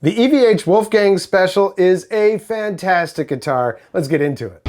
The EVH Wolfgang Special is a fantastic guitar. Let's get into it.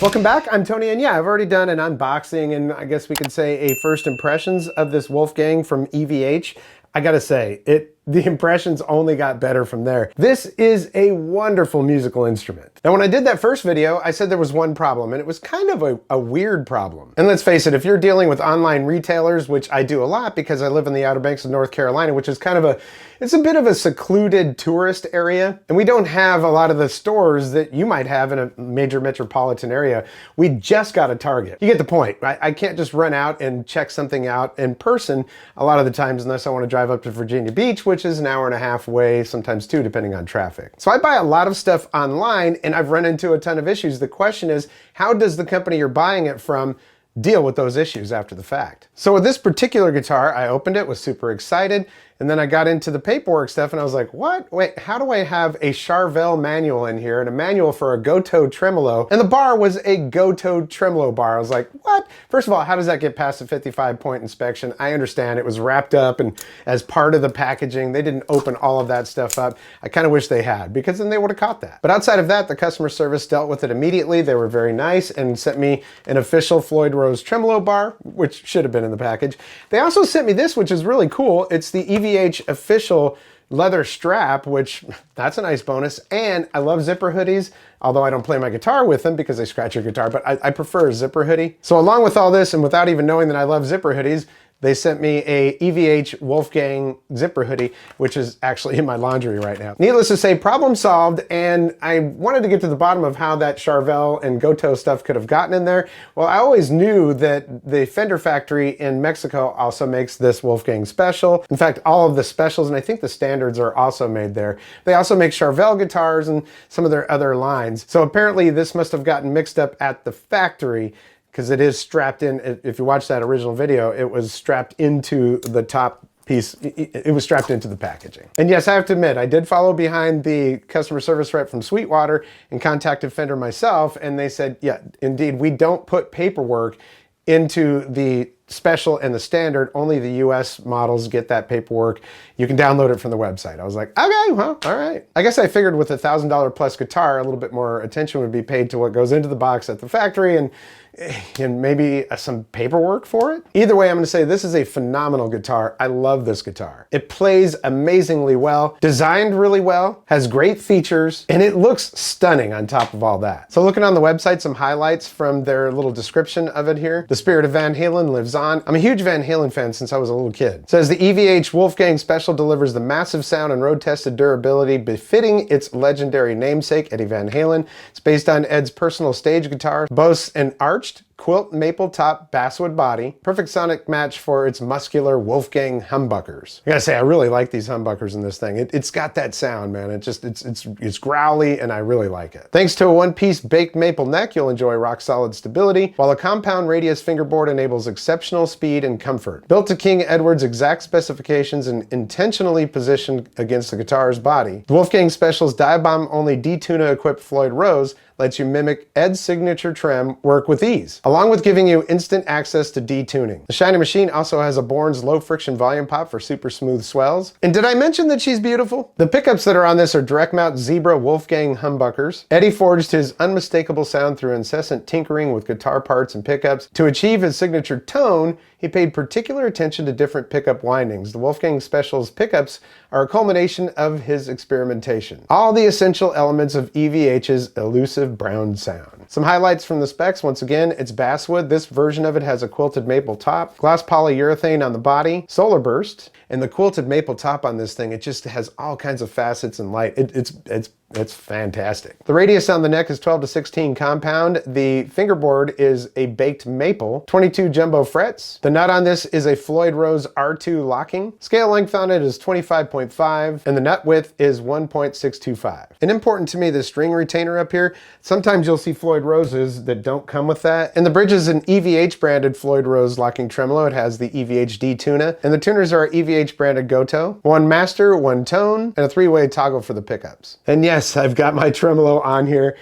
Welcome back, I'm Tony, and yeah, I've already done an unboxing and I guess we could say a first impressions of this Wolfgang from EVH. I gotta say, the impressions only got better from there. This is a wonderful musical instrument. Now, when I did that first video, I said there was one problem, and it was kind of a weird problem. And let's face it, if you're dealing with online retailers, which I do a lot because I live in the Outer Banks of North Carolina, which is kind of it's a bit of a secluded tourist area, and we don't have a lot of the stores that you might have in a major metropolitan area. We just got a Target. You get the point. I can't just run out and check something out in person a lot of the times unless I want to drive up to Virginia Beach, which is an hour and a half away, sometimes two, depending on traffic. So I buy a lot of stuff online, and I've run into a ton of issues. The question is, how does the company you're buying it from deal with those issues after the fact? So with this particular guitar, I opened it, was super excited, and then I got into the paperwork stuff and I was like, what? Wait, how do I have a Charvel manual in here and a manual for a Gotoh tremolo? And the bar was a Gotoh tremolo bar. I was like, what? First of all, how does that get past a 55-point inspection? I understand it was wrapped up and as part of the packaging, they didn't open all of that stuff up. I kind of wish they had, because then they would have caught that. But outside of that, the customer service dealt with it immediately. They were very nice and sent me an official Floyd Rose tremolo bar, which should have been in the package. They also sent me this, which is really cool. It's the EVH official leather strap, which that's a nice bonus. And I love zipper hoodies, although I don't play my guitar with them because they scratch your guitar, but I prefer a zipper hoodie. So along with all this, and without even knowing that I love zipper hoodies, they sent me a EVH Wolfgang zipper hoodie, which is actually in my laundry right now. Needless to say, problem solved, and I wanted to get to the bottom of how that Charvel and Gotoh stuff could have gotten in there. Well, I always knew that the Fender factory in Mexico also makes this Wolfgang Special. In fact, all of the specials, and I think the standards are also made there. They also make Charvel guitars and some of their other lines. So apparently this must have gotten mixed up at the factory, because it is strapped in. If you watch that original video, it was strapped into the top piece. It was strapped into the packaging. And yes, I have to admit, I did follow behind the customer service rep from Sweetwater and contacted Fender myself, and they said, yeah, indeed, we don't put paperwork into the special and the standard. Only the US models get that paperwork. You can download it from the website. I was like, okay, well, all right. I guess I figured with a $1,000 plus guitar, a little bit more attention would be paid to what goes into the box at the factory and maybe some paperwork for it. Either way, I'm gonna say this is a phenomenal guitar. I love this guitar. It plays amazingly well, designed really well, has great features, and it looks stunning on top of all that. So looking on the website, some highlights from their little description of it here. The spirit of Van Halen lives on. I'm a huge Van Halen fan since I was a little kid. It says the EVH Wolfgang Special delivers the massive sound and road-tested durability befitting its legendary namesake, Eddie Van Halen. It's based on Ed's personal stage guitar, boasts an arched quilt maple top basswood body, perfect sonic match for its muscular Wolfgang humbuckers. I gotta say, I really like these humbuckers in this thing. It's got that sound, man. It's growly, and I really like it. Thanks to a one-piece baked maple neck, you'll enjoy rock-solid stability, while a compound radius fingerboard enables exceptional speed and comfort. Built to King Edward's exact specifications and intentionally positioned against the guitar's body, the Wolfgang Special's dive bomb-only D-Tuna equipped Floyd Rose lets you mimic Ed's signature trem work with ease, along with giving you instant access to detuning. The shiny machine also has a Bourne's low friction volume pop for super smooth swells. And did I mention that she's beautiful? The pickups that are on this are direct mount Zebra Wolfgang humbuckers. Eddie forged his unmistakable sound through incessant tinkering with guitar parts and pickups. To achieve his signature tone, he paid particular attention to different pickup windings. The Wolfgang Special's pickups are a culmination of his experimentation. All the essential elements of EVH's elusive brown sound. Some highlights from the specs. Once again, it's basswood. This version of it has a quilted maple top, gloss polyurethane on the body, solar burst, and the quilted maple top on this thing, it just has all kinds of facets and light. It's fantastic. The radius on the neck is 12 to 16 compound. The fingerboard is a baked maple, 22 jumbo frets. The nut on this is a Floyd Rose R2 locking. Scale length on it is 25.5, and the nut width is 1.625. And important to me, the string retainer up here, sometimes you'll see Floyd Roses that don't come with that. And the bridge is an EVH branded Floyd Rose locking tremolo. It has the EVH D-Tuna, and the tuners are EVH EVH branded Goto, one master, one tone, and a 3-way toggle for the pickups. And yes, I've got my tremolo on here.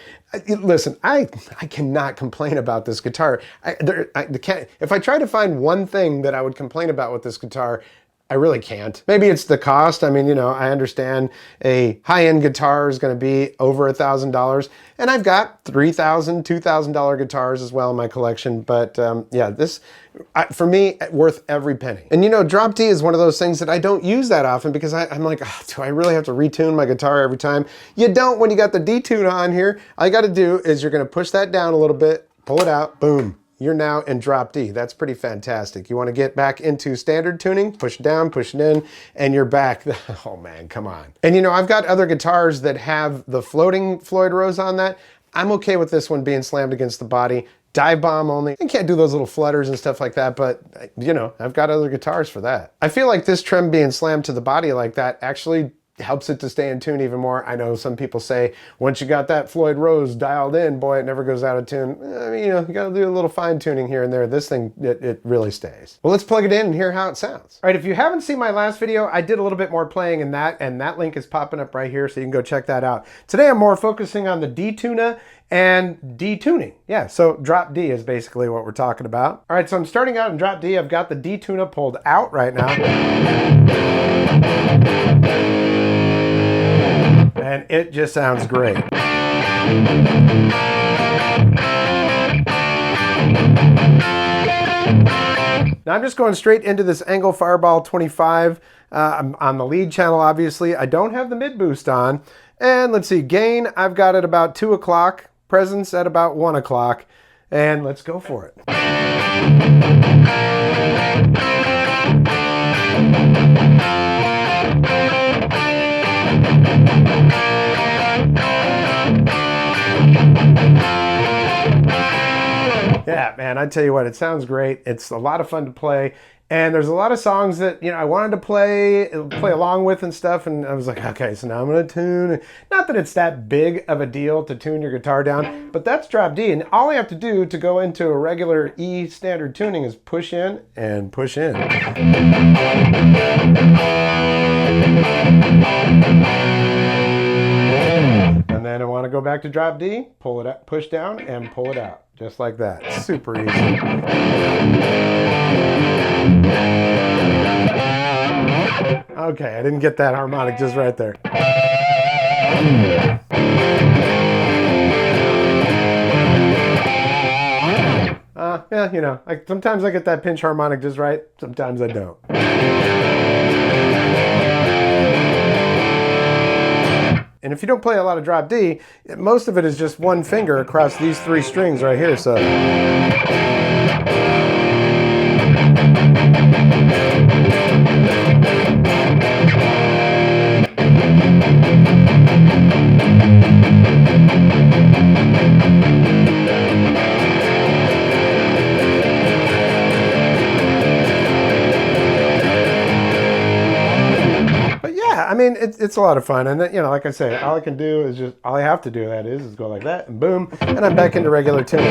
Listen, I cannot complain about this guitar. If I try to find one thing that I would complain about with this guitar, I really can't. Maybe it's the cost. I mean, you know, I understand a high-end guitar is going to be over $1,000, and I've got $3,000, $2,000 guitars as well in my collection. But yeah, this, for me, worth every penny. And you know, drop D is one of those things that I don't use that often because I'm like, oh, do I really have to retune my guitar every time? You don't when you got the D-Tuna on here. All you got to do is you're going to push that down a little bit, pull it out, boom. You're now in drop D. That's pretty fantastic. You want to get back into standard tuning, push down, push it in, and you're back. Oh man, come on. And you know, I've got other guitars that have the floating Floyd Rose on that. I'm okay with this one being slammed against the body. Dive bomb only. I can't do those little flutters and stuff like that, but you know, I've got other guitars for that. I feel like this trem being slammed to the body like that actually helps it to stay in tune even more. I know some people say, once you got that Floyd Rose dialed in, boy, it never goes out of tune. I mean, you know, you gotta do a little fine tuning here and there. This thing, it really stays. Well, let's plug it in and hear how it sounds. All right, if you haven't seen my last video, I did a little bit more playing in that, and that link is popping up right here, so you can go check that out. Today, I'm more focusing on the D-Tuna and D-tuning. Yeah, so drop D is basically what we're talking about. All right, so I'm starting out in drop D. I've got the D-Tuna pulled out right now. And it just sounds great. Now I'm just going straight into this Angle Fireball 25. I'm on the lead channel, obviously. I don't have the mid boost on. And let's see, gain, I've got it about 2 o'clock. Presence at about 1 o'clock. And let's go for it. Yeah, man, I tell you what, it sounds great. It's a lot of fun to play. And there's a lot of songs that, you know, I wanted to play along with and stuff. And I was like, okay, so now I'm going to tune. Not that it's that big of a deal to tune your guitar down, but that's drop D. And all I have to do to go into a regular E standard tuning is push in and push in. And then I want to go back to drop D, pull it up, push down and pull it out. Just like that. Super easy. Okay, I didn't get that harmonic just right there. Yeah, you know, sometimes I get that pinch harmonic just right, sometimes I don't. And if you don't play a lot of drop D, most of it is just one finger across these 3 strings right here, so. I mean, it's a lot of fun, and you know, like I say, all I can do is just, all I have to do that is go like that, and boom, and I'm back into regular tuning.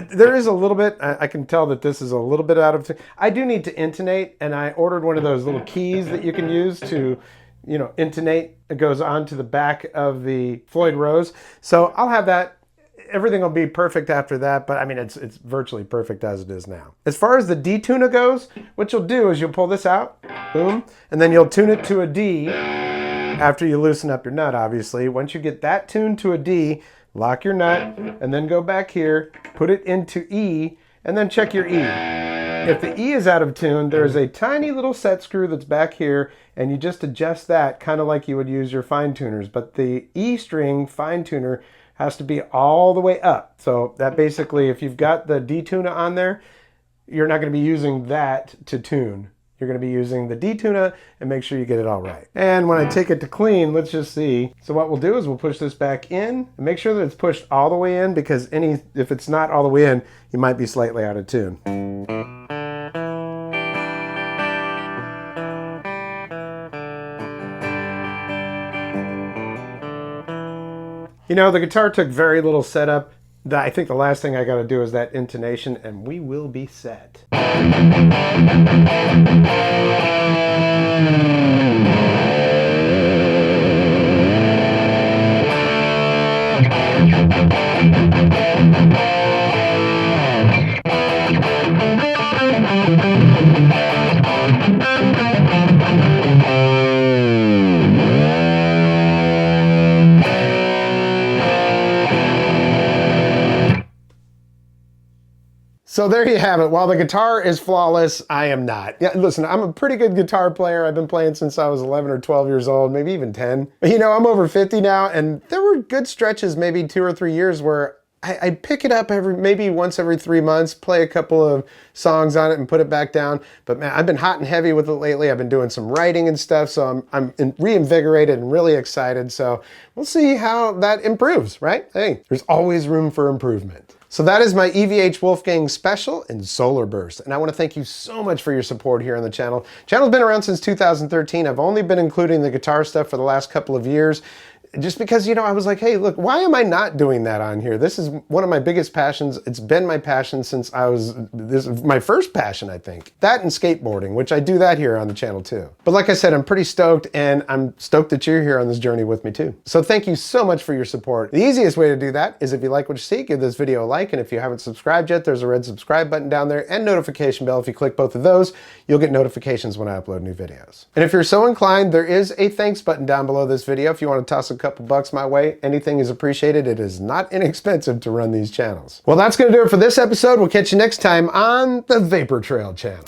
There is a little bit, I can tell that this is a little bit out of tune. I do need to intonate, and I ordered one of those little keys that you can use to, you know, intonate. It goes onto the back of the Floyd Rose, so I'll have that. Everything will be perfect after that, but I mean, it's virtually perfect as it is now. As far as the D-Tuna goes, what you'll do is you'll pull this out, boom, and then you'll tune it to a D after you loosen up your nut, obviously. Once you get that tuned to a D, lock your nut, and then go back here, put it into E, and then check your E. If the E is out of tune, there's a tiny little set screw that's back here, and you just adjust that kind of like you would use your fine tuners, but the E string fine tuner has to be all the way up. So that basically, if you've got the D-Tuna on there, you're not going to be using that to tune. You're going to be using the D-Tuna and make sure you get it all right. And when I take it to clean, let's just see. So what we'll do is we'll push this back in and make sure that it's pushed all the way in, because if it's not all the way in, you might be slightly out of tune. You know, the guitar took very little setup. I think the last thing I got to do is that intonation, and we will be set. So there you have it. While the guitar is flawless, I am not. Yeah, listen, I'm a pretty good guitar player. I've been playing since I was 11 or 12 years old, maybe even 10. You know, I'm over 50 now, and there were good stretches, maybe 2 or 3 years, where I'd pick it up maybe once every 3 months, play a couple of songs on it and put it back down. But man, I've been hot and heavy with it lately. I've been doing some writing and stuff, so I'm reinvigorated and really excited. So we'll see how that improves, right? Hey, there's always room for improvement. So that is my EVH Wolfgang special in Solar Burst. And I want to thank you so much for your support here on the channel. Channel's been around since 2013. I've only been including the guitar stuff for the last couple of years. Just because, you know, I was like, hey, look, why am I not doing that on here? This is one of my biggest passions. It's been my passion since this is my first passion, I think. That and skateboarding, which I do that here on the channel too. But like I said, I'm pretty stoked, and I'm stoked that you're here on this journey with me too. So thank you so much for your support. The easiest way to do that is if you like what you see, give this video a like, and if you haven't subscribed yet, there's a red subscribe button down there and notification bell. If you click both of those, you'll get notifications when I upload new videos. And if you're so inclined, there is a thanks button down below this video if you want to toss a couple bucks my way. Anything is appreciated. It is not inexpensive to run these channels. Well, that's going to do it for this episode. We'll catch you next time on the Vapor Trail channel.